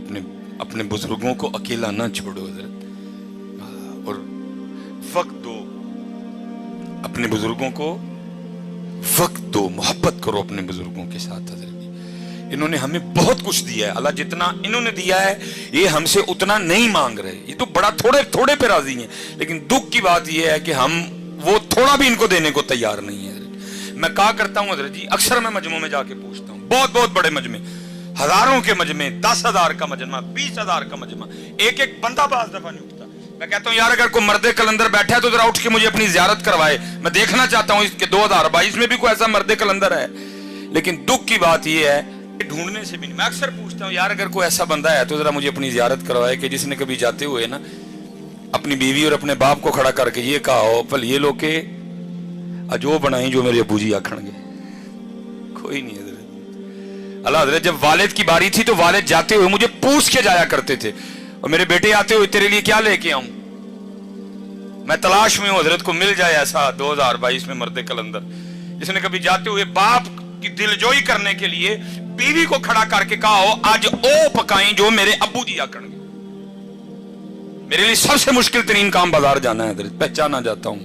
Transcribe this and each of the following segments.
अपने बुजुर्गों को अकेला ना छोड़ो हजरत, और वक्त दो अपने बुजुर्गों को, वक्त दो, मोहब्बत करो अपने बुजुर्गों के साथ। हजरत इन्होंने हमें बहुत कुछ दिया है, अल्लाह जितना इन्होंने दिया है ये हमसे उतना नहीं मांग रहे, ये तो बड़ा थोड़े थोड़े पे राजी हैं, लेकिन दुख की बात ये है कि हम वो थोड़ा भी इनको देने को तैयार नहीं है। मैं कहा करता हूँ हजरत जी, अक्सर मैं मजमों में जाके पूछता हूँ, बहुत बहुत बड़े मजमे, हजारों के मजमे, 10,000 का मजमा, 20,000 का मजमा, एक एक बंदा बाज दफा नहीं उठता। मैं कहता हूँ यार अगर कोई मर्दे कलंदर बैठा है तो जरा उठ के मुझे अपनी जियारत करवाए, मैं देखना चाहता हूँ इसके 2022 में भी कोई ऐसा मर्दे कलंदर है। लेकिन दुख की बात यह है ढूंढने से भी नहीं। मैं अक्सर पूछता हूँ यार अगर कोई ऐसा बंदा है तो जरा मुझे अपनी जियारत करवाए कि जिसने कभी जाते हुए ना अपनी बीवी और अपने बाप को खड़ा करके ये कहा हो पल ये लोग के अजो बनाई जो मेरे अबू जी आखणगे। कोई नहीं है। अल्लाह हज़रत जब वालिद की बारी थी तो वालिद जाते हुए मुझे पूछ के जाया करते थे, और मेरे बेटे आते हुए तेरे लिए क्या लेके आऊं, मैं तलाश में हूं हजरत को मिल जाए ऐसा 2022 में मर्दे कलंदर जिसने कभी जाते हुए बाप की दिलजोई करने के लिए बीवी को खड़ा करके कहा हो आज ओ पकाई जो मेरे अब्बू जी आकणगे। मेरे लिए सबसे मुश्किल तरीन काम बाजार जाना है हजरत, पहचाना जाता हूं,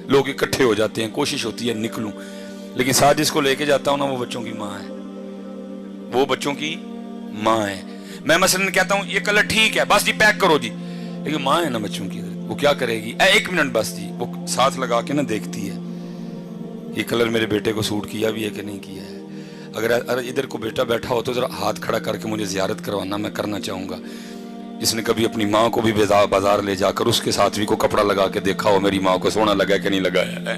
लोग इकट्ठे हो जाते हैं, कोशिश होती है निकलूं, लेकिन साथ जिसको लेके जाता हूं ना वो बच्चों की माँ है, वो बच्चों की माँ है। मैं मसलन कहता हूं ये कलर ठीक है बस जी पैक करो जी, लेकिन माँ है ना बच्चों की, वो क्या करेगी, एक मिनट बस जी, वो साथ लगा के ना देखती है ये कलर मेरे बेटे को सूट किया भी है कि नहीं किया है। अगर इधर को बेटा बैठा हो तो जरा हाथ खड़ा करके मुझे जियारत करवाना, मैं करना चाहूंगा। जिसने कभी अपनी माँ को भी बाजार ले जाकर उसके साथ भी को कपड़ा लगा के देखा हो मेरी माँ को सोना लगा कि नहीं लगाया है।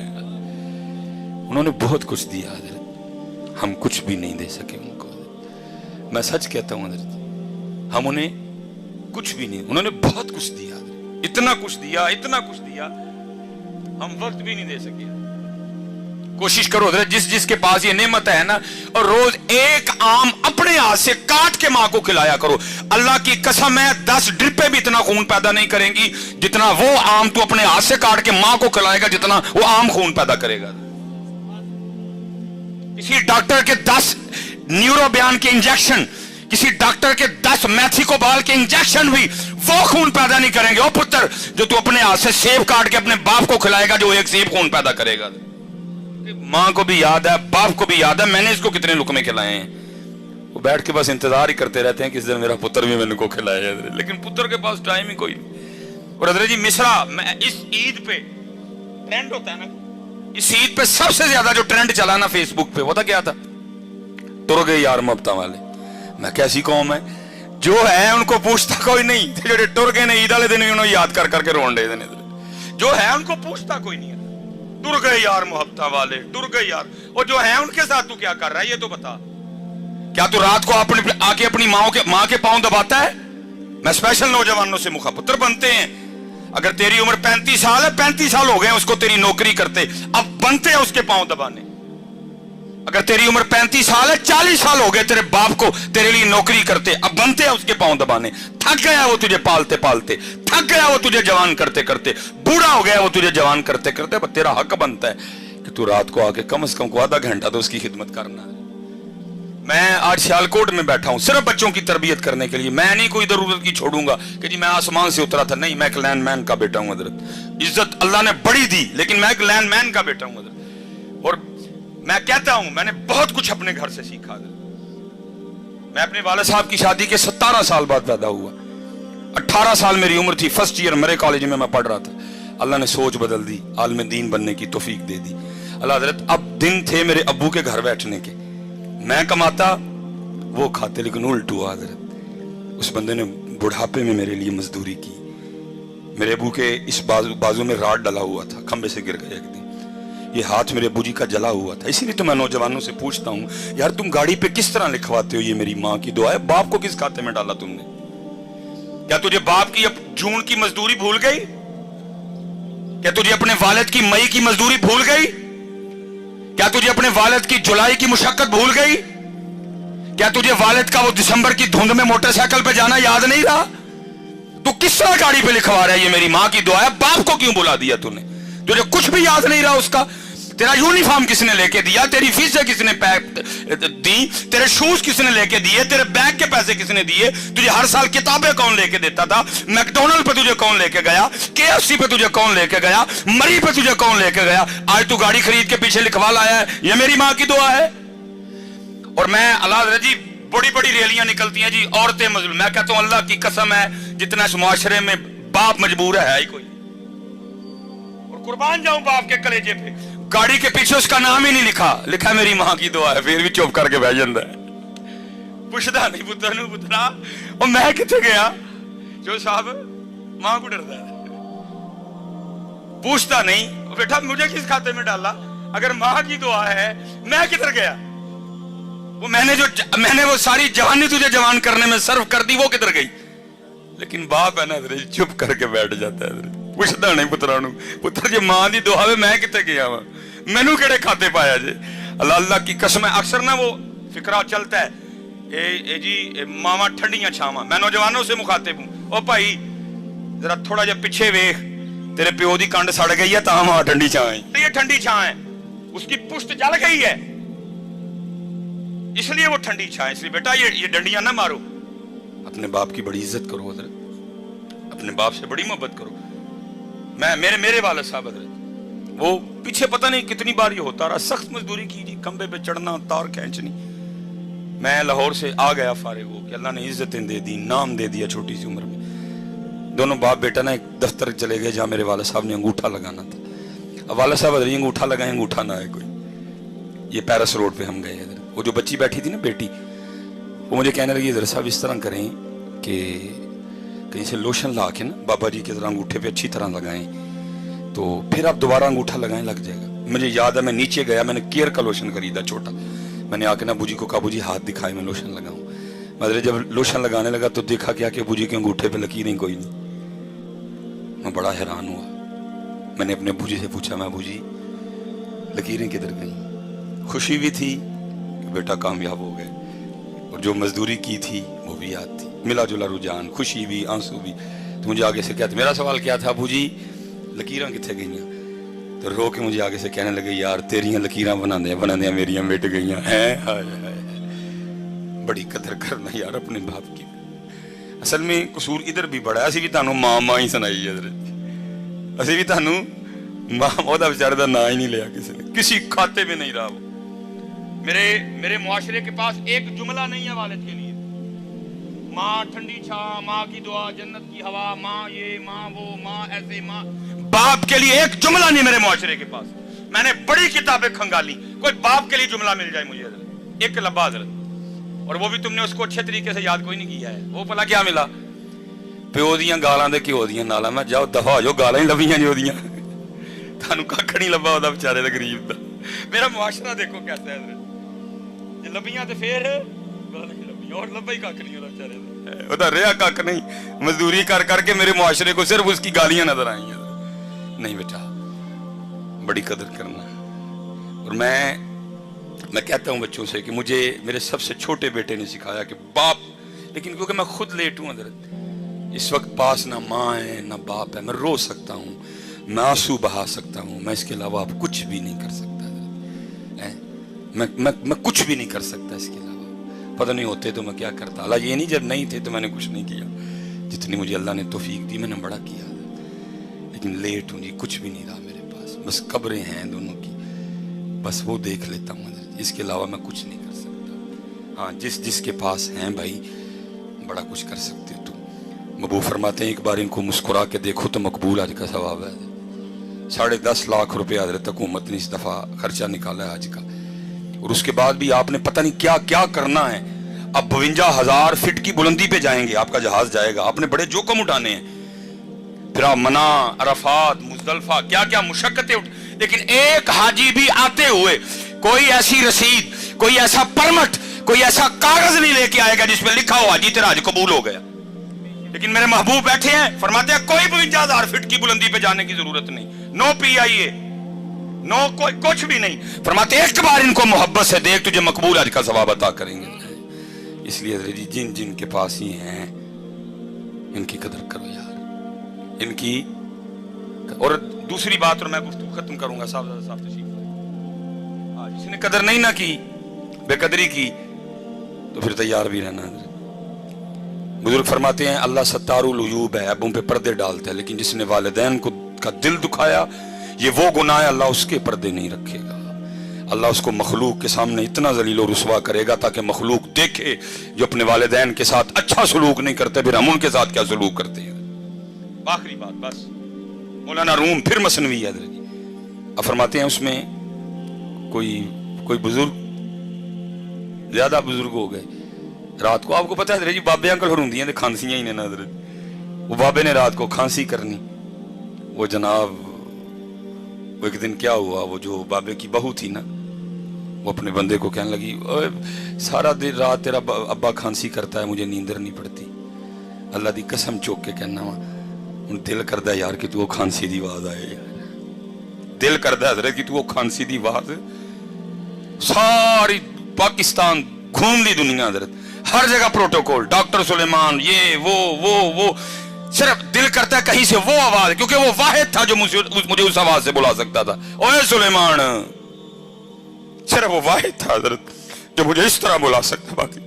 उन्होंने बहुत कुछ दिया हजरत, हम कुछ भी नहीं दे सके उनको। मैं सच कहता हूँ हजरत, हम उन्हें कुछ भी नहीं, उन्होंने बहुत कुछ दिया, इतना कुछ दिया, इतना कुछ दिया, हम वक्त भी नहीं दे सके। कोशिश करो हजरत जिस जिसके पास ये नेमत है ना, और रोज एक आम अपने हाथ से काट के मां को खिलाया करो। अल्लाह की कसम है 10 ड्रिपें भी इतना खून पैदा नहीं करेंगी जितना वो आम तू अपने हाथ से काट के मां को खिलाएगा, जितना वो आम खून पैदा करेगा। किसी डॉक्टर के 10 न्यूरो बयान के इंजेक्शन, किसी डॉक्टर के 10 मैथिकोबाल के इंजेक्शन भी वो खून पैदा नहीं करेंगे ओ पुत्र जो तू अपने हाथ से सेब काट के अपने बाप को खिलाएगा, जो एक सेब खून पैदा करेगा। मां को भी याद है, बाप को भी याद है मैंने इसको कितने लुकमे खिलाए हैं। वो बैठ के बस इंतजार ही करते रहते हैं किस दिन मेरा पुत्र भी मैंने को खिलाया है, लेकिन पुत्र के पास टाइम ही कोई नहीं। और हजरत जी मिसरा, मैं इस ईद पे ट्रेंड होता है ना, इस ईद पे सबसे ज्यादा जो ट्रेंड चला ना फेसबुक पे, वो था क्या था, तुर गए यार मुहब्बतां वाले। मैं कैसी कौम है जो है उनको पूछता कोई नहीं, जो टुर गए ने ईद वाले दिन उन्होंने याद कर करके रोन दे देने, जो है उनको पूछता कोई नहीं है। टुर गए यार मुहब्बतां वाले, टुर गए यार, और जो है उनके साथ तू क्या कर रहा है ये तो बता। क्या तू रात को अपने आके अपनी माँ के पांव दबाता है? मैं स्पेशल नौजवानों से मुखापुत्र बनते हैं। अगर तेरी उम्र 35 साल है, 35 साल हो गए उसको तेरी नौकरी करते, अब बनते हैं उसके पांव दबाने। अगर तेरी उम्र 35 साल है, 40 साल हो गए तेरे बाप को तेरे लिए नौकरी करते, अब बनते हैं उसके पांव दबाने। थक गया वो तुझे पालते पालते, थक गया वो तुझे जवान करते करते, बूढ़ा हो गया वो तुझे जवान करते करते, पर तेरा हक बनता है कि तू रात को आके कम से कम आधा घंटा तो उसकी खिदमत करना। मैं आज सियालकोट में बैठा हूं सिर्फ बच्चों की तरबियत करने के लिए। मैं नहीं कोई जरूरत की छोड़ूंगा कि जी मैं आसमान से उतरा था, नहीं, मैं एक लैंडमैन का बेटा हूं हजरत। इज्जत अल्लाह ने बड़ी दी, लेकिन मैं एक लैंडमैन का बेटा हूं हजरत। और मैं कहता हूं मैंने बहुत कुछ अपने घर से सीखा। मैं अपने वाले साहब की शादी के 17 साल बाद पैदा हुआ, 18 साल मेरी उम्र थी, फर्स्ट ईयर मेरे कॉलेज में मैं पढ़ रहा था। अल्लाह ने सोच बदल दी, आलिम दीन बनने की तौफीक दे दी। अल्लाह हजरत अब दिन थे मेरे अब्बू के घर बैठने के, मैं कमाता वो खाते, लेकिन उल्ट हुआ हजरत। उस बंदे ने बुढ़ापे में मेरे लिए मजदूरी की। मेरे अब्बू के इस बाजू में राड डला हुआ था, खंबे से गिर गया एक दिन, ये हाथ मेरे अब्बू जी का जला हुआ था। इसीलिए तो मैं नौजवानों से पूछता हूं यार तुम गाड़ी पे किस तरह लिखवाते हो ये मेरी माँ की दुआ है, बाप को किस खाते में डाला तुमने? क्या तुझे बाप की अब जून की मजदूरी भूल गई? क्या तुझे अपने वालिद की मई की मजदूरी भूल गई? क्या तुझे अपने वालिद की जुलाई की मुशक्कत भूल गई? क्या तुझे वालिद का वो दिसंबर की धुंध में मोटरसाइकिल पे जाना याद नहीं रहा? तू किस तरह गाड़ी पे लिखवा रहा है ये मेरी माँ की दुआ है, बाप को क्यों बुला दिया तूने? तुझे कुछ भी याद नहीं रहा उसका? तेरा यूनिफॉर्म किसने लेके दिया, तेरी फीसें किसने दी, तेरे शूज किसने लेके दिए, तेरे बैग के पैसे किसने दिए, तुझे हर साल किताबें कौन लेके देता था, मैकडोनल्ड पे तुझे कौन लेके गया, KFC पे तुझे कौन लेके गया, मरी पे तुझे कौन लेके गया, आज तू गाड़ी खरीद के पीछे लिखवा लाया है ये मेरी मां की दुआ है। और मैं अल्लाह जी बड़ी बड़ी रैलियां निकलती हैं जी, औरतें मजलूम, मैं कहता हूं अल्लाह की कसम है जितना इस मुआशरे में बाप मजबूर है ही कोई, और कुर्बान जाऊं बाप के कलेजे पे, गाड़ी के पीछे उसका नाम ही नहीं लिखा, लिखा मेरी मां की दुआ है, फिर भी चुप करके बह जाता है, पुछदा नहीं पुत्र नूं पुत्रा और मैं किथे गया, जो साहब मां को डरदा है, पूछता नहीं बेटा मुझे किस खाते में डाला, अगर मां की दुआ है मैं किधर गया, वो मैंने वो सारी जवानी तुझे जवान करने में सर्व कर दी, वो किधर गई। लेकिन बाप है ना चुप करके बैठ जाता है, पुछदा नहीं पुत्रा नूं पुत्र जी मां दी दुआ वे मैं किथे गया वा, मैनू केड़े खाते पाया जे। अल्लाह अल्लाह की कसम है, अक्सर ना वो फिक्रा चलता है ए जी मावा ठंडियां छावां, मैं नौजवानों से मुखातिब हूं, ओ भाई जरा थोड़ा जिहा पिछे वेख, तेरे प्यो दी कंड सड़ गई है तां मां ठंडी छां है, ये ठंडी छां है, उसकी पुश्त जल गई है इसलिए वो ठंडी छां है, इसलिए बेटा ये डंडियां ना मारो, अपने बाप की बड़ी इज्जत करो हजरत, अपने बाप से बड़ी मोहब्बत करो। मैं मेरे वाले साहब हजरत वो पीछे पता नहीं कितनी बार ये होता रहा, सख्त मजदूरी की जी, खंबे पे चढ़ना तार खींचनी, मैं लाहौर से आ गया फारिग हो कि अल्लाह ने इज्जतें दे दी, नाम दे दिया छोटी सी उम्र में। दोनों बाप बेटा ना एक दफ्तर चले गए जहां मेरे वाले साहब ने अंगूठा लगाना था, अब वाले साहब हजरत अंगूठा लगाए, अंगूठा ना है कोई, ये पैरिस रोड पे हम गए इधर, वो जो बच्ची बैठी थी ना बेटी, वो मुझे कहने लगी इधर साहब इस तरह करें कि कहीं से लोशन ला के ना बाबा जी की तरह अंगूठे पे अच्छी तरह लगाएं तो फिर आप दोबारा अंगूठा लगाएं लग जाएगा। मुझे याद है मैं नीचे गया, मैंने केयर का लोशन खरीदा छोटा, मैंने आके ना बूजी को कहा बूजी हाथ दिखाए मैं लोशन लगाऊं, मतलब जब लोशन लगाने लगा तो देखा क्या कि बूजी के अंगूठे पे लकीरें कोई नहीं, मैं बड़ा हैरान हुआ, मैंने अपने बूजी से पूछा मैं बूजी लकीरें किधर गई, खुशी भी थी बेटा कामयाब हो गए, और जो मजदूरी की थी वो भी याद थी, मिला जुला रुझान, खुशी भी आंसू भी। तो मुझे आगे से क्या था, मेरा सवाल क्या था बूजी लकीरां किथे गईयां, तो रो के मुझे आगे से कहने लगे यार तेरियां लकीरां बनांदे मेरियां मिट गईयां हैं, हाय हाय बड़ी कदर करना यार अपने बाप की। असल में कसूर इधर भी बड़ा है, असी भी तुहानू मां ही सुनाई है, असी भी तुहानू मां ओदा बेचारे दा नाम ही नहीं लिया किसी ने, किसी खाते में नहीं रहा वो। मेरे मुआशरे के पास एक जुमला नहीं है वालिद के लिए, माँ ठंडी छां, माँ की दुआ, जन्नत की हवा, माँ ये माँ वो माँ ऐसे माँ, बाप के लिए एक जुमला नहीं मेरे मुआशरे के पास। मैंने बड़ी किताबें खंगाली, कोई बाप के लिए जुमला मिल जाए मुझे एक लब्बा हजरत, और वो भी तुमने उसको अच्छे तरीके से याद कोई नहीं किया है। वो भला क्या मिला, प्यो दियां गालां दे घ्यो दियां नालां, मैं जाओ दफा हो जाओ, गालां ही लभियां जो दियां, थानू कख नहीं लब्बा ओदा बेचारे दा गरीब दा। मेरा मुआशरा देखो कैसा है हजरत, लभियां ते फिर और लब्बा ही कख नहीं होता बेचारे दा, ओदा रिहा कख नहीं, मजदूरी कर करके मेरे मुआशरे को सिर्फ उसकी गालियां नजर आई हैं। नहीं बेटा बड़ी कदर करना, और मैं कहता हूं बच्चों से कि मुझे मेरे सबसे छोटे बेटे ने सिखाया कि बाप, लेकिन क्योंकि मैं खुद लेट हूं हजरत, इस वक्त पास ना माँ है ना बाप है, मैं रो सकता हूं, मैं आंसू बहा सकता हूं, मैं इसके अलावा आप कुछ भी नहीं कर सकता है, मैं कुछ भी नहीं कर सकता इसके अलावा। पता नहीं होते तो मैं क्या करता, अल्लाह ये नहीं जब नहीं थे तो मैंने कुछ नहीं किया, जितनी मुझे अल्लाह ने तौफीक दी मैंने बड़ा किया, लेकिन लेट हूँ जी, कुछ भी नहीं रहा मेरे पास, बस कब्रें हैं दोनों की, बस वो देख लेता हूँ, इसके अलावा मैं कुछ नहीं कर सकता। हाँ जिसके पास हैं भाई बड़ा कुछ कर सकते हो तुम। मबू फरमाते हैं एक बार इनको मुस्कुरा के देखो तो मकबूल आज का सवाब है। 10.5 लाख रुपए हजरत हुकूमत ने इस दफा खर्चा निकाला है आज का, और उसके बाद भी आपने पता नहीं क्या क्या करना है। अब 52,000 फीट की बुलंदी पे जाएंगे, आपका जहाज जाएगा, आपने बड़े जोखम उठाने हैं, फिर आप मना, अरफात, मुजदलफा, क्या क्या मुशक्कतें लेकिन एक हाजी भी आते हुए कोई ऐसी रसीद, कोई ऐसा परमिट, कोई ऐसा कागज नहीं लेके आएगा जिसमें लिखा हो हाजी तेरा हज कबूल हो गया। लेकिन मेरे महबूब बैठे हैं, फरमाते हैं कोई 52,000 फीट की बुलंदी पे जाने की जरूरत नहीं, नो PIA, नो कोई कुछ भी नहीं, फरमाते एक बार इनको मोहब्बत से देख तुझे मकबूल हज का सवाब अता करेंगे। इसलिए जिन जिन के पास ही हैं इनकी कदर करो यार, इनकी। और दूसरी बात, और मैं गुफ्तगू खत्म करूंगा साहब तशरीफ। किसी ने कदर नहीं ना की, बेकदरी की, तो फिर तैयार भी रहना। बुजुर्ग फरमाते हैं अल्लाह सत्तारुल उयूब है, अबों पे पर्दे डालता है, लेकिन जिसने वालिदैन को का दिल दुखाया ये वो गुनाह है, अल्लाह उसके पर्दे नहीं रखेगा। अल्लाह उसको मखलूक के सामने इतना जलील और रुसवा करेगा ताकि मखलूक देखे जो अपने वालिदैन के साथ अच्छा सलूक नहीं करते, फिर हम उनके साथ क्या सलूक करते हैं। आखिरी बात बस, मौलाना रूम फिर मसनवी है। अब फरमाते हैं उसमें कोई बुजुर्ग, ज्यादा बुजुर्ग हो गए, रात को आपको पता है जी बाबे अंकल होंदियां ते खांसियां ही ने ना, वो बाबे ने रात को खांसी करनी। वो जनाब वो एक दिन क्या हुआ, वो जो बाबे की बहू थी ना, वो अपने बंदे को कहने लगी, ओए सारा दिन रात तेरा अब्बा खांसी करता है, मुझे नींदर नहीं पड़ती। अल्लाह दी कसम चौक के कहना वा, हुण दिल करदा यार कि तू वो खांसी दी आवाज आए यार, दिल करदा हजरत कि तू वो खांसी दी आवाज, सारी पाकिस्तान घूम ली दुनिया हजरत, हर जगह प्रोटोकॉल, डॉक्टर सुलेमान, ये वो सिर्फ दिल करता है कहीं से वो आवाज, क्योंकि वो वाहिद था जो मुझे उस आवाज से बुला सकता था। ओए सुलेमान, सिर्फ वो वाहिद था हजरत जो मुझे इस तरह बुला सकता। बाकी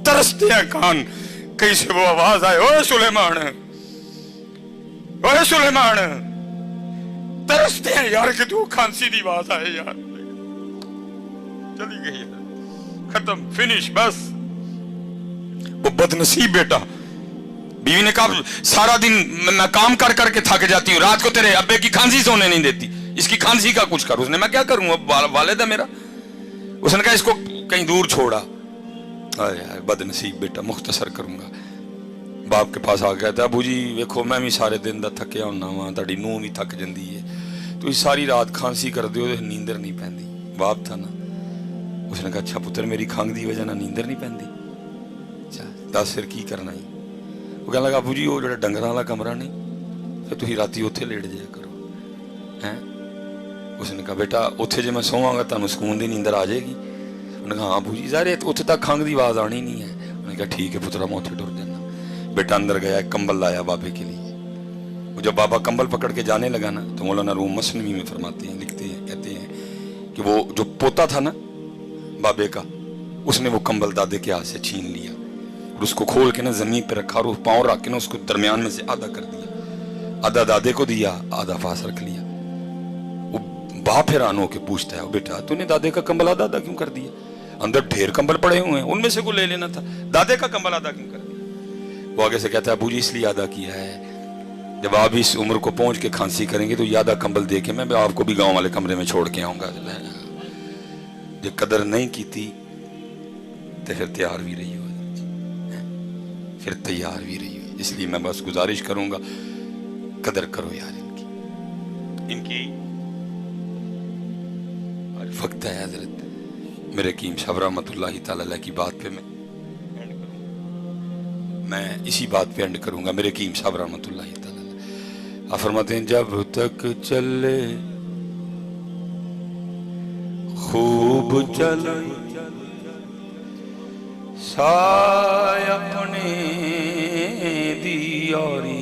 तरसते हैं कान कहीं से वो आवाज आए, ओए सुलेमान, ओए सुलेमान, तरसते हैं यार कि तू खांसी की आवाज आए यार। चली गई, खत्म, फिनिश, बस। वो बदनसीब बेटा, बीवी ने कहा सारा दिन मैं काम कर करके थक जाती हूँ, रात को तेरे अब्बे की खांसी सोने नहीं देती, इसकी खांसी का कुछ कर। उसने, मैं क्या करूँ, अब वालिद है मेरा। उसने कहा इसको कहीं दूर छोड़ा। यार बदनसीब बेटा, मुख्तसर करूंगा। बाप के पास आ गया था, अबू जी वेखो मैं भी सारे दिन का थकिया होना वा, तुहाडी नूंह भी थक जाती है, तुसीं सारी रात खांसी करदे हो, नींदर नहीं पैंदी। बाप था ना, उसने कहा अच्छा पुत्र मेरी खंघ की वजह ना नींदर नहीं पैंदी, अच्छा दस फिर की करना ही। वो कहने लगा अबू जी वो जो डंगर वाला कमरा नहीं, फिर तुसीं राती उत्थे लेट जाया करो हैं। उसने कहा बेटा उत्थे जे मैं सोवांगा तुहानूं सुकून दी नींदर आ जाएगी। उन्होंने कहा हाँ अबू जी ज़ाहिर उत्थे तक खंघ की आवाज़ आनी नहीं है। उन्होंने कहा ठीक है पुत्रा मैं उत्थे टुर जाना। बेटा अंदर गया, एक कंबल लाया बाबे के लिए। वो जब बाबा कंबल पकड़ के जाने लगा ना, तो मौलाना रूम मसनवी में फरमाते हैं, लिखते हैं, कहते हैं कि वो जो पोता था ना बाबे का, उसने वो कंबल दादे के हाथ से छीन लिया और उसको खोल के ना जमीन पे रखा और पाँव रख के ना उसको दरमियान में से आधा कर दिया, आधा दादे को दिया, आधा पास रख लिया। वो बाप हैरान होके पूछता है, बेटा तूने दादे का कंबल आधा आधा क्यों कर दिया? अंदर ढेर कंबल पड़े हुए हैं, उनमें से को ले लेना था, दादे का कंबल आधा क्यों कर दिया? वो आगे से कहता है अबू जी इसलिए आधा किया है, जब आप इस उम्र को पहुंच के खांसी करेंगे तो ये आधा कंबल दे के मैं आपको भी गांव वाले कमरे में छोड़ के आऊंगा। जो कदर नहीं की थी तो फिर तैयार भी रही हो, फिर तैयार भी रही हो। इसलिए मैं बस गुजारिश करूंगा कदर करो यार इनकी। वक्त है हजरत मेरे हकीम साहब रहमतुल्लाहि तआला अलैह की बात पे मैं इसी बात पे एंड करूंगा। मेरे हकीम साहब रहमतुल्लाहि तआला अलैह फरमाते हैं जब तक चले खूब चले साय अपने दी यारी।